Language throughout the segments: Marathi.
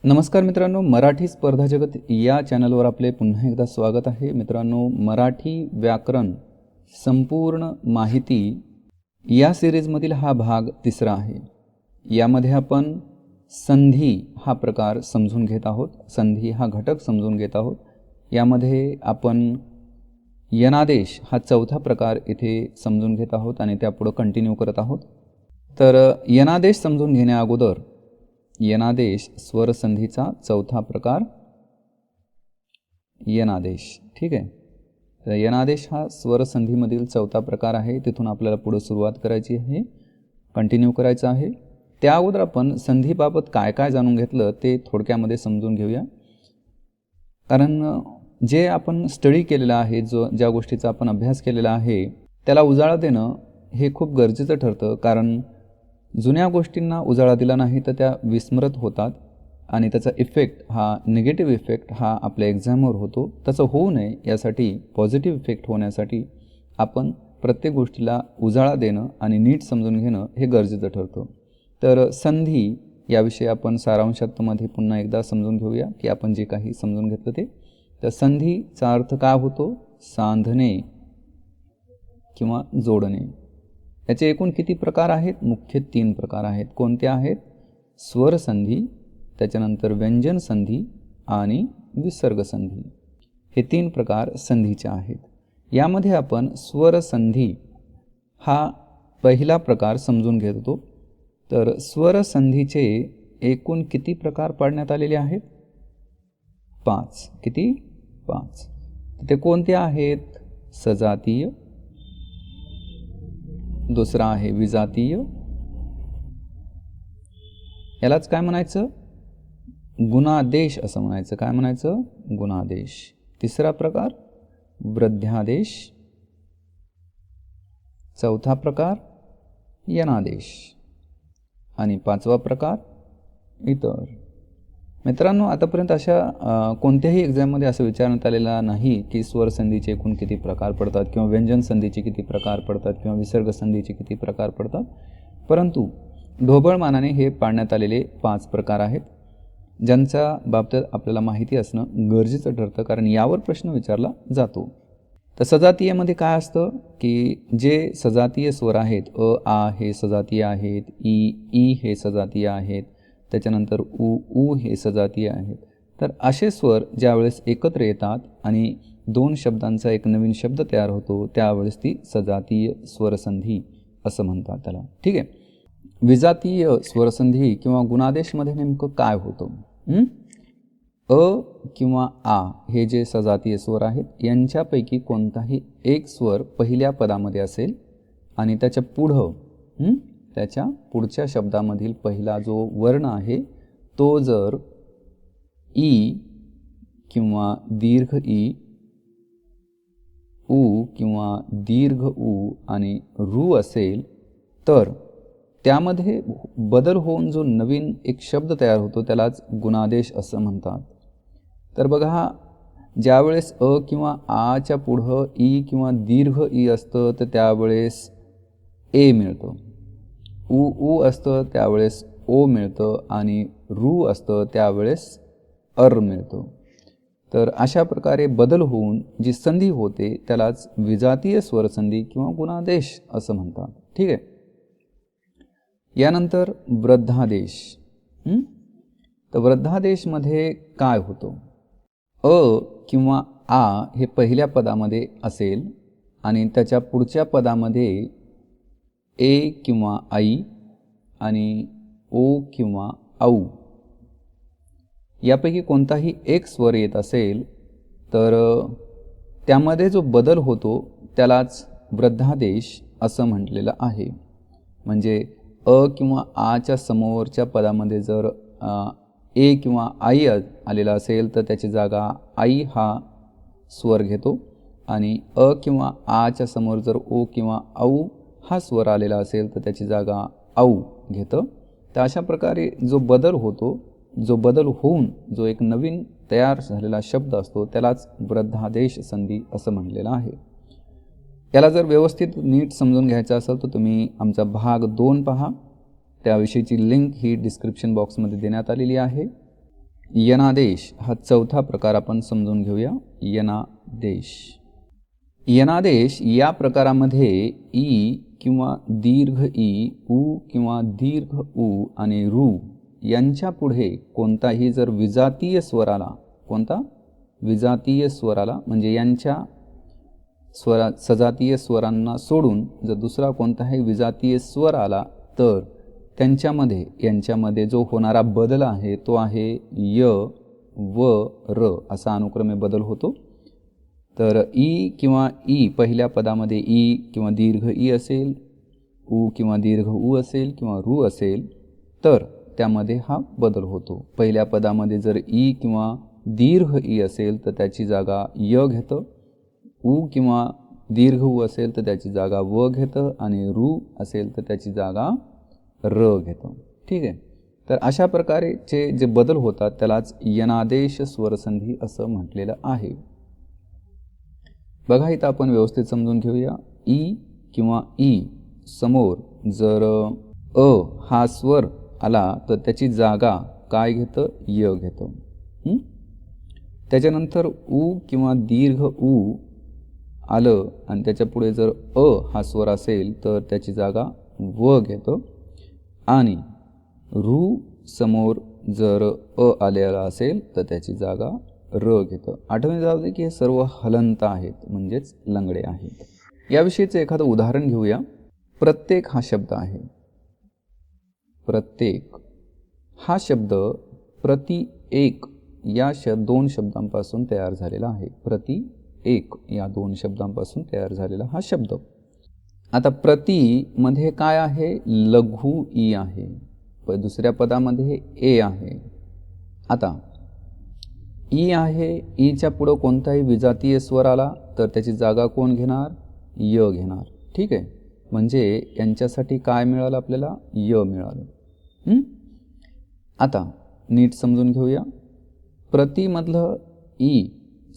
नमस्कार मित्रांनो, मराठी स्पर्धा जगत या चॅनलवर आपले पुन्हा एकदा स्वागत आहे. मित्रांनो, मराठी व्याकरण संपूर्ण माहिती या सिरीजमधील हा भाग तिसरा आहे. यामध्ये आपण संधी हा प्रकार समजून घेत आहोत. संधी हा घटक समजून घेत आहोत. यामध्ये आपण यनादेश हा चौथा प्रकार इथे समजून घेत आहोत आणि त्यापुढे कंटिन्यू करत आहोत. तर यनादेश समजून घेण्या अगोदर यनादेश स्वरसंधीचा चौथा प्रकार यनादेश. ठीक आहे. तर यनादेश हा स्वरसंधीमधील चौथा प्रकार आहे. तिथून आपल्याला पुढे सुरुवात करायची आहे, कंटिन्यू करायचं आहे. त्या अगोदर आपण संधीबाबत काय काय जाणून घेतलं ते थोडक्यामध्ये समजून घेऊया. कारण जे आपण स्टडी केलेलं आहे, ज्या गोष्टीचा आपण अभ्यास केलेला आहे त्याला उजाळा देणं हे खूप गरजेचं ठरतं. कारण जुन्या गोष्टींना उजाळा दिला नाही तर त्या विस्मृत होतात आणि त्याचा इफेक्ट हा निगेटिव्ह इफेक्ट हा आपल्या एक्झामवर होतो. तसं होऊ नये यासाठी, पॉझिटिव्ह इफेक्ट होण्यासाठी आपण प्रत्येक गोष्टीला उजाळा देणं आणि नीट समजून घेणं हे गरजेचं ठरतं. तर संधी याविषयी आपण सारांशामध्ये पुन्हा एकदा समजून घेऊया की आपण जे काही समजून घेतलं ते. तर संधीचा अर्थ काय होतो? सांधणे किंवा जोडणे. याचे एकूण किती प्रकार आहेत? मुख्य 3 प्रकार आहेत. कोणते आहेत? स्वरसंधी, त्याच्यानंतर व्यंजन संधी आणि विसर्ग संधी. हे 3 प्रकार संधीचे आहेत. यामध्ये आपण स्वरसंधी हा पहिला प्रकार समजून घेत होतो. तर स्वरसंधीचे एकूण किती प्रकार पाडण्यात आलेले आहेत? 5. किती? 5. ते कोणते आहेत? सजातीय, दुसरा आहे विजातीय, यालाच काय म्हणायचं? गुणादेश असं म्हणायचं. काय म्हणायचं? गुणादेश. तिसरा प्रकार वृद्ध्यादेश, चौथा प्रकार यनादेश आणि 5वा प्रकार इतर. मित्रांनो, आतापर्यंत अशा कोणत्याही एक्झाममध्ये असं विचारण्यात आलेला नाही की स्वरसंधीचे एकूण किती प्रकार पडतात किंवा व्यंजन संधीचे किती प्रकार पडतात किंवा विसर्ग संधीचे किती प्रकार पडतात. परंतु ढोबळमानाने हे पाडण्यात आलेले 5 प्रकार आहेत, ज्यांच्या बाबतीत आपल्याला माहिती असणं गरजेचं ठरतं. कारण यावर प्रश्न विचारला जातो. तर सजातीयमध्ये काय असतं की जे सजातीय स्वर आहेत, अ आ हे सजातीय आहेत, ई हे सजातीय आहेत, त्याच्यानंतर उ हे सजातीय आहेत. तर असे स्वर ज्यावेळेस एकत्र येतात आणि 2 शब्दांचा एक नवीन शब्द तयार होतो त्यावेळेस ती सजातीय स्वरसंधी असं म्हणतात त्याला. ठीक आहे. विजातीय स्वरसंधी किंवा गुणादेशमध्ये नेमकं काय होतं? अ किंवा आ हे जे सजातीय स्वर आहेत यांच्यापैकी कोणताही एक स्वर पहिल्या पदामध्ये असेल आणि त्याच्या पुढच्या शब्दामधील पहिला जो वर्ण आहे तो जर ई किंवा दीर्घ ई, उ किंवा दीर्घ उ आणि रू असेल तर त्यामध्ये बदल होऊन जो नवीन एक शब्द तयार होतो त्यालाच गुणादेश असं म्हणतात. तर बघा, ज्यावेळेस अ किंवा आच्या पुढं ई किंवा दीर्घ ई असतं तर त्यावेळेस ए मिळतं. उ असतं त्यावेळेस ओ मिळतं आणि रू असतं त्यावेळेस अर मिळतं. तर अशा प्रकारे बदल होऊन जी संधी होते त्यालाच विजातीय स्वरसंधी किंवा गुणादेश असं म्हणतात. ठीक आहे. यानंतर वृद्धादेश. तर वृद्धादेशमध्ये काय होतं? अ किंवा आ हे पहिल्या पदामध्ये असेल आणि त्याच्या पुढच्या पदामध्ये ए किंवा आई आणि ओ किंवा औ यापैकी कोणताही एक स्वर येत असेल तर त्यामध्ये जो बदल होतो त्यालाच वृद्धादेश असं म्हटलेलं आहे. म्हणजे अ किंवा आच्या समोरच्या पदामध्ये जर ए किंवा आई आलेला असेल तर त्याची जागा आई हा स्वर घेतो आणि अ किंवा आच्या समोर जर ओ किंवा औ हा स्वर आलेला असेल तर त्याची जागा औ घेतं. तर अशा प्रकारे जो बदल होतो, जो बदल होऊन जो एक नवीन तयार झालेला शब्द असतो त्यालाच वृद्धादेश संधी असं म्हणलेलं आहे. याला जर व्यवस्थित नीट समजून घ्यायचं असेल तर तुम्ही आमचा भाग 2 पहा. त्याविषयीची लिंक ही डिस्क्रिप्शन बॉक्समध्ये देण्यात आलेली आहे. यनादेश हा चौथा प्रकार आपण समजून घेऊया. यनादेश. यनादेश या प्रकारामध्ये ई किंवा दीर्घ ई, उ किंवा दीर्घ उ आणि रू यांच्या पुढे कोणताही जर विजातीय स्वर आला, कोणता विजातीय स्वर आला म्हणजे यांच्या सजातीय स्वरांना सोडून जर दुसरा कोणताही विजातीय स्वर आला तर यांच्यामध्ये जो होणारा बदल आहे तो आहे य व र असा अनुक्रमे बदल होतो. तर ई किंवा ई पहिल्या पदामध्ये ई किंवा दीर्घ ई असेल, उ किंवा दीर्घ उ असेल किंवा रू असेल तर त्यामध्ये हा बदल होतो. पहिल्या पदामध्ये जर ई किंवा दीर्घ ई असेल तर त्याची जागा य घेतं, उ किंवा दीर्घ उ असेल तर त्याची जागा व घेतं आणि रू असेल तर त्याची जागा र घेतं. ठीक आहे. तर अशा प्रकारचे जे बदल होतात त्यालाच यनादेश स्वरसंधी असं म्हटलेलं आहे. बघा इथं आपण व्यवस्थित समजून घेऊया. ई किंवा ई समोर जर अ हा स्वर आला तर त्याची जागा काय घेतं? य घेतं. त्याच्यानंतर उ किंवा दीर्घ उ आलं आणि त्याच्या पुढे जर अ हा स्वर असेल तर त्याची जागा व घेतं आणि रू समोर जर अ आलेला असेल तर त्याची जागा र घेतं. आठवणी जाऊ दे की हे सर्व हलंत आहेत म्हणजेच लंगडे आहेत. याविषयीचं एखादं उदाहरण घेऊया. प्रत्येक हा शब्द आहे. प्रत्येक हा शब्द प्रति एक या दोन शब्दांपासून तयार झालेला आहे. प्रति एक या दोन शब्दांपासून तयार झालेला हा शब्द. आता प्रति मध्ये काय आहे? लघु ई आहे. दुसऱ्या पदामध्ये ए आहे. आता ई आहे, ईच्या पुढं कोणताही विजातीय स्वर आला तर त्याची जागा कोण घेणार? य घेणार. ठीक आहे. म्हणजे यांच्यासाठी काय मिळालं आपल्याला? य मिळालं. आता नीट समजून घेऊया. प्रतिमधलं ई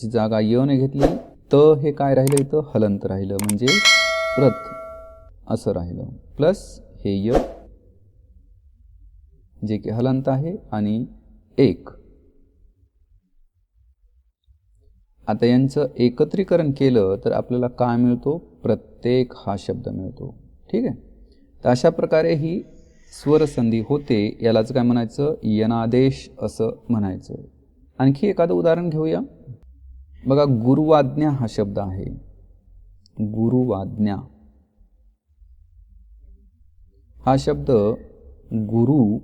ची जागा य ने घेतली तर हे काय राहिलं? इथं हलंत राहिलं म्हणजे प्रत असं राहिलं प्लस हे य जे की हलंत आहे आणि एक. आता यांचं एकत्रीकरण केलं तर आपल्याला काय मिळतो? प्रत्येक हा शब्द मिळतो. ठीक आहे. तर अशा प्रकारे ही स्वरसंधी होते. यालाच काय म्हणायचं? यनादेश असं म्हणायचं. आणखी एखादं उदाहरण घेऊया. बघा गुरुवाज्ञा हा शब्द आहे. गुरुवाज्ञा हा शब्द गुरु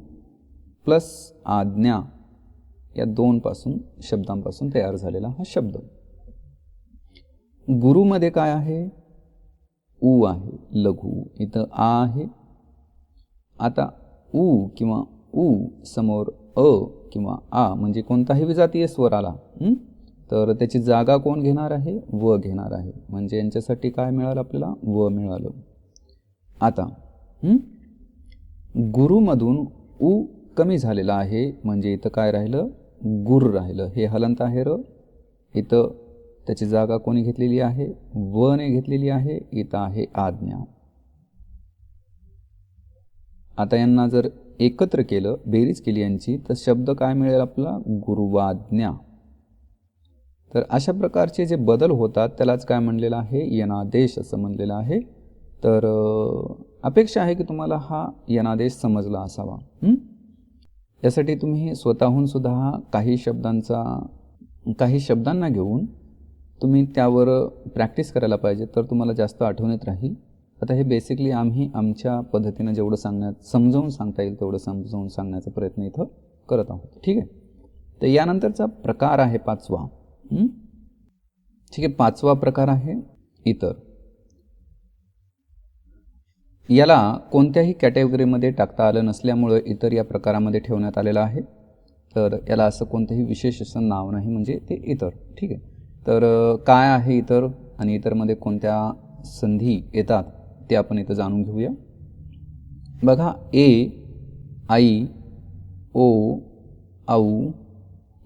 प्लस आज्ञा या दोन शब्दांपासून तयार झालेला हा शब्द. गुरुमध्ये काय आहे? उ आहे लघु. इथं आ आहे. आता उ किंवा उ समोर अ किंवा आ म्हणजे कोणताही विजातीय स्वर आला तर त्याची जागा कोण घेणार आहे? व घेणार आहे. म्हणजे यांच्यासाठी काय मिळालं आपल्याला? व मिळालं. आता गुरुमधून उ कमी झालेला आहे म्हणजे इथं काय राहिलं? गुर राहिलं. हे हलंत आहे र. इथं त्याची जागा कोणी घेतलेली आहे? व ने घेतलेली आहे. इथं आहे आज्ञा. आता यांना जर एकत्र केलं, बेरीज केली यांची, तर शब्द काय मिळेल आपल्याला? गुरुवाज्ञा. तर अशा प्रकारचे जे बदल होतात त्यालाच काय म्हणलेलं आहे? यनादेश असं म्हणलेलं आहे. तर अपेक्षा आहे की तुम्हाला हा यनादेश समजला असावा. यासाठी तुम्ही स्वतःहून सुद्धा काही शब्दांना घेऊन तुम्ही त्यावर प्रॅक्टिस करायला पाहिजे तर तुम्हाला जास्त आठवणीत राहील. आता हे बेसिकली आम्ही आमच्या पद्धतीनं जेवढं समजावून सांगता येईल तेवढं समजावून सांगण्याचा प्रयत्न इथं करत आहोत. ठीक आहे. तर यानंतरचा प्रकार आहे पाचवा. ठीक आहे. पाचवा प्रकार आहे इतर. याला कोणत्याही कॅटेगरीमध्ये टाकता आलं नसल्यामुळे इतर या प्रकारामध्ये ठेवण्यात आलेलं आहे. तर याला असं कोणतंही विशेष असं नाव नाही म्हणजे ते इतर. ठीक आहे. तर काय आहे इतर आणि इतरमध्ये कोणत्या संधी येतात ते आपण इथं जाणून घेऊया. बघा ए, आई, ओ, औ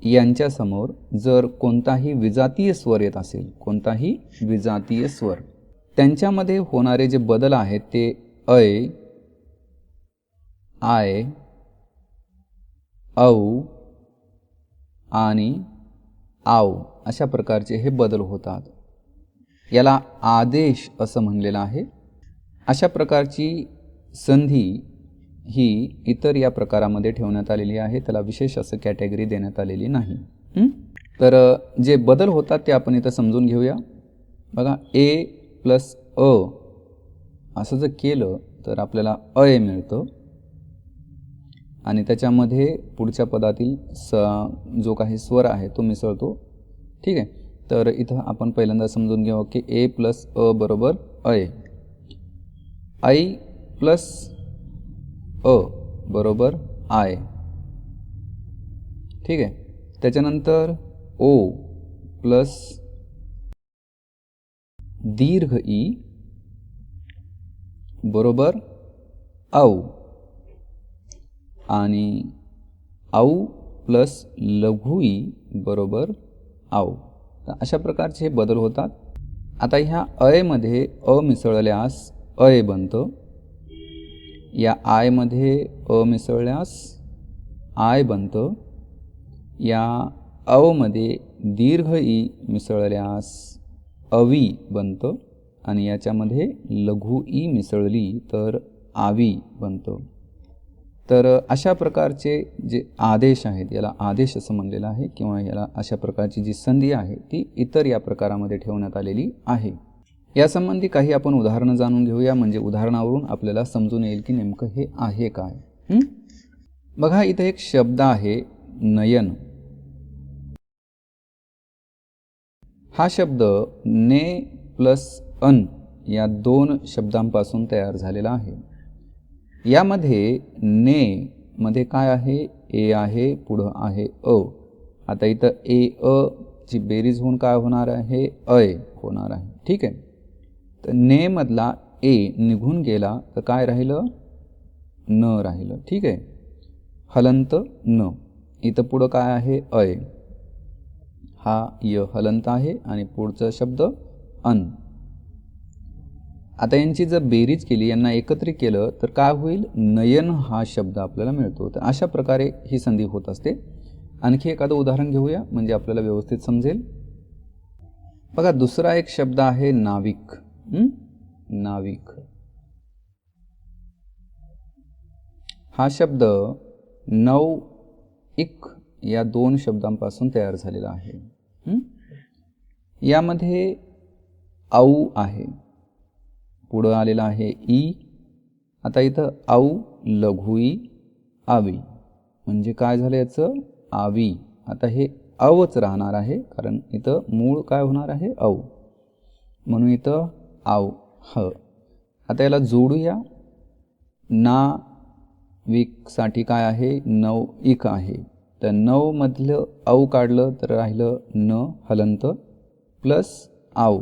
यांच्यासमोर जर कोणताही विजातीय स्वर येत असेल, कोणताही विजातीय स्वर, त्यांच्यामध्ये होणारे जे बदल आहेत ते ऐ, आय, औ, आणि आव अशा प्रकारचे हे बदल होतात. याला आदेश असं म्हणलेलं आहे. अशा प्रकारची संधी ही इतर या प्रकारामध्ये ठेवण्यात आलेली आहे. त्याला विशेष असं कॅटेगरी देण्यात आलेली नाही. तर जे बदल होतात ते आपण इथं समजून घेऊया. बघा, ए प्लस अ असं जर केलं तर आपल्याला अय मिळतं आणि त्याच्यामध्ये पुढच्या पदातील जो काही स्वर आहे तो मिसळतो. ठीक आहे. तर इथं आपण पहिल्यांदा समजून घेऊ की ए प्लस अ बरोबर अय. ऐ प्लस अ बरोबर आय. ठीक आहे. त्याच्यानंतर ओ प्लस दीर्घ ई बरोबर औ आणि औ प्लस लघु ई बरोबर आव. तर अशा प्रकारचे हे बदल होतात. आता ह्या अयमध्ये अ मिसळल्यास अय बनतं. या आयमध्ये अ मिसळल्यास आय बनतं. या अवमध्ये दीर्घ ई मिसळल्यास अवी बनतं आणि याच्यामध्ये लघु ई मिसळली तर आवी बनतं. तर अशा प्रकारचे जे आदेश आहेत याला आदेश असं म्हणलेलं आहे किंवा याला अशा प्रकारची जी संधी आहे ती इतर या प्रकारामध्ये ठेवण्यात आलेली आहे. यासंबंधी काही आपण उदाहरणं जाणून घेऊया, म्हणजे उदाहरणावरून आपल्याला समजून येईल की नेमकं हे आहे काय. बघा, इथे एक शब्द आहे नयन. हा शब्द ने प्लस अन या दोन शब्दांपासून तयार झालेला आहे. यामध्ये ने मध्ये काय आहे, ए आहे, पुढं आहे अ. आता इथं ए अ ची बेरीज होऊन काय होणार आहे, अय होणार आहे. ठीक आहे. तर ने मधला ए निघून गेला तर काय राहिलं, न राहिलं. ठीक आहे. हलंत न. इथं पुढं काय आहे, अय. हा य हलंत आहे आणि पुढचा शब्द अन. आता यांची जर बेरीज केली, यांना एकत्रित केलं तर काय होईल, नयन हा शब्द आपल्याला मिळतो. तर अशा प्रकारे ही संधी होत असते. आणखी एखादं उदाहरण घेऊया म्हणजे आपल्याला व्यवस्थित समजेल. बघा, दुसरा एक शब्द आहे नाविक. नाविक हा शब्द नौ इक या दोन शब्दांपासून तयार झालेला आहे. यामध्ये औ आहे, पुढं आलेला आहे ई. आता इथं औ लघु ई आवी म्हणजे काय झालं याचं, आवी. आता हे अवच राहणार आहे कारण इथं मूळ काय होणार आहे, औ. म्हणून इथं आव ह. आता याला जोडूया. ना विक साठी काय आहे, नौ इक आहे. तर नौ मधलं औ काढलं तर राहिलं न हलंत प्लस आव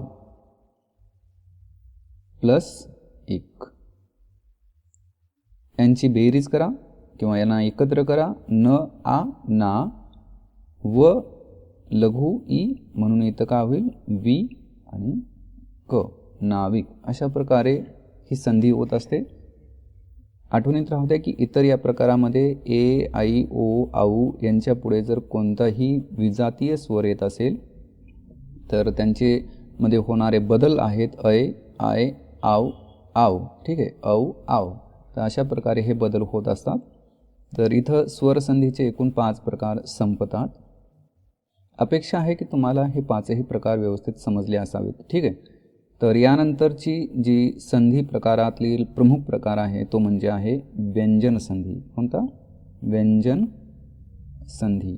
प्लस एक. यांची बेरीज करा किंवा यांना एकत्र करा. न आ ना व लघु ई म्हणून इथं काय होईल, वी आणि क, नाविक. अशा प्रकारे ही संधी होत असते. आठवणीत राहू द्या की इतर या प्रकारामध्ये ए आई ओ आऊ यांच्या पुढे जर कोणताही विजातीय स्वर येत असेल तर त्यांचे मध्ये होणारे बदल आहेत अय आय आव आव. ठीक आहे. औ आव. तर अशा प्रकारे हे बदल होत असतात. तर इथं स्वरसंधीचे एकूण 5 प्रकार संपतात. अपेक्षा आहे की तुम्हाला हे 5ही प्रकार व्यवस्थित समजले असावेत. ठीक आहे. तर यानंतरची जी संधी प्रकारातील प्रमुख प्रकार आहे तो म्हणजे आहे व्यंजन संधी. कोणता, व्यंजन संधी.